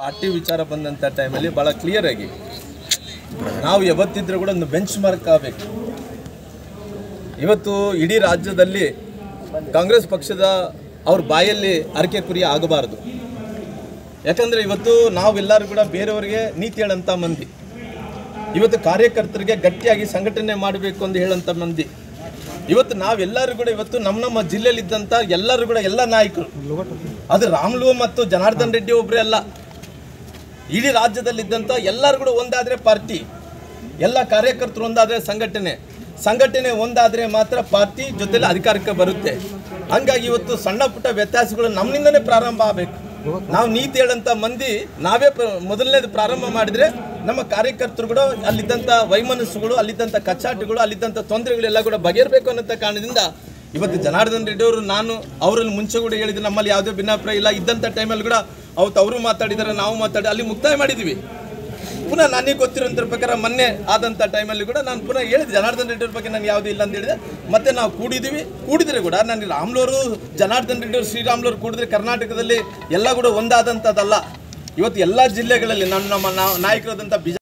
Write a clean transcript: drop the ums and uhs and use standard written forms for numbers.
Party ವಿಚಾರ ಬಂದಂಥ ಟೈಮಲ್ಲಿ ಭಾಳ ಕ್ಲಿಯರ್ ಆಗಿ ನಾವು ಯಾವತ್ತಿದ್ರೂ ಕೂಡ ಒಂದು ಬೆಂಚ್ ಮಾರ್ಕ್ ಆಗಬೇಕು. ಇವತ್ತು ಇಡೀ ರಾಜ್ಯದಲ್ಲಿ ಕಾಂಗ್ರೆಸ್ ಪಕ್ಷದ ಅವ್ರ ಬಾಯಲ್ಲಿ ಅರಕೆ ಕುರಿ ಆಗಬಾರ್ದು. ಯಾಕಂದರೆ ಇವತ್ತು ನಾವೆಲ್ಲರೂ ಕೂಡ ಬೇರೆಯವರಿಗೆ ನೀತಿ ಹೇಳೋಂಥ ಮಂದಿ, ಇವತ್ತು ಕಾರ್ಯಕರ್ತರಿಗೆ ಗಟ್ಟಿಯಾಗಿ ಸಂಘಟನೆ ಮಾಡಬೇಕು ಅಂತ ಹೇಳೋಂಥ ಮಂದಿ. ಇವತ್ತು ನಾವೆಲ್ಲರೂ ಕೂಡ ಇವತ್ತು ನಮ್ಮ ಜಿಲ್ಲೆಯಲ್ಲಿದ್ದಂಥ ಎಲ್ಲರೂ ಕೂಡ ಎಲ್ಲ ನಾಯಕರು, ಅದು ರಾಮುಲು ಮತ್ತು ಜನಾರ್ದನ್ ರೆಡ್ಡಿ ಒಬ್ಬರೇ ಅಲ್ಲ, ಇಡೀ ರಾಜ್ಯದಲ್ಲಿದ್ದಂಥ ಎಲ್ಲರೂ ಕೂಡ ಒಂದಾದರೆ ಪಾರ್ಟಿ, ಎಲ್ಲ ಕಾರ್ಯಕರ್ತರು ಒಂದಾದರೆ ಸಂಘಟನೆ ಒಂದಾದರೆ ಮಾತ್ರ ಪಾರ್ಟಿ ಜೊತೆಲಿ ಅಧಿಕಾರಕ್ಕೆ ಬರುತ್ತೆ. ಹಂಗಾಗಿ ಇವತ್ತು ಸಣ್ಣ ಪುಟ್ಟ ವ್ಯತ್ಯಾಸಗಳು ನಮ್ಮಿಂದನೇ ಪ್ರಾರಂಭ ಆಗಬೇಕು. ನಾವು ನೀತಿ ಹೇಳಂಥ ಮಂದಿ ನಾವೇ ಮೊದಲನೇದು ಪ್ರಾರಂಭ ಮಾಡಿದರೆ ನಮ್ಮ ಕಾರ್ಯಕರ್ತರು ಕೂಡ ಅಲ್ಲಿದ್ದಂಥ ವೈಮನಸ್ಸುಗಳು, ಅಲ್ಲಿದ್ದಂಥ ಕಚ್ಚಾಟಗಳು, ಅಲ್ಲಿದ್ದಂಥ ತೊಂದರೆಗಳೆಲ್ಲ ಕೂಡ ಬಗೆಹರಬೇಕು ಅನ್ನೋ ಕಾರಣದಿಂದ ಇವತ್ತು ಜನಾರ್ದನ್ ರೆಡ್ಡಿ ಅವರು, ನಾನು ಅವರಲ್ಲಿ ಮುಂಚೆ ಕೂಡ ಹೇಳಿದ್ರೆ ನಮ್ಮಲ್ಲಿ ಯಾವುದೇ ಭಿನ್ನಾಭಿಪ್ರಾಯ ಇಲ್ಲ ಇದ್ದಂಥ ಟೈಮಲ್ಲಿ ಕೂಡ ಅವತ್ತು ಅವರು ಮಾತಾಡಿದ್ದಾರೆ, ನಾವು ಮಾತಾಡಿ ಅಲ್ಲಿ ಮುಕ್ತಾಯ ಮಾಡಿದ್ದೀವಿ. ಪುನಃ ನನಗೆ ಗೊತ್ತಿರೋಂಥ ಪ್ರಕಾರ ಮೊನ್ನೆ ಆದಂಥ ಟೈಮಲ್ಲಿ ಕೂಡ ನಾನು ಪುನಃ ಹೇಳಿದೆ ಜನಾರ್ದನ್ ರೆಡ್ಡಿ ಅವ್ರ ಬಗ್ಗೆ ನಾನು ಯಾವುದೂ ಇಲ್ಲ ಅಂತ ಹೇಳಿದೆ. ಮತ್ತೆ ನಾವು ಕೂಡಿದ್ರೆ ಕೂಡ ನಾನು ರಾಮುಲು ಜನಾರ್ದನ್ ರೆಡ್ಡಿ ಅವರು, ಶ್ರೀರಾಮುಲು ಕೂಡಿದ್ರೆ ಕರ್ನಾಟಕದಲ್ಲಿ ಎಲ್ಲ ಕೂಡ ಒಂದಾದಂಥದ್ದಲ್ಲ. ಇವತ್ತು ಎಲ್ಲ ಜಿಲ್ಲೆಗಳಲ್ಲಿ ನಮ್ಮ ನಾಯಕರಾದಂಥ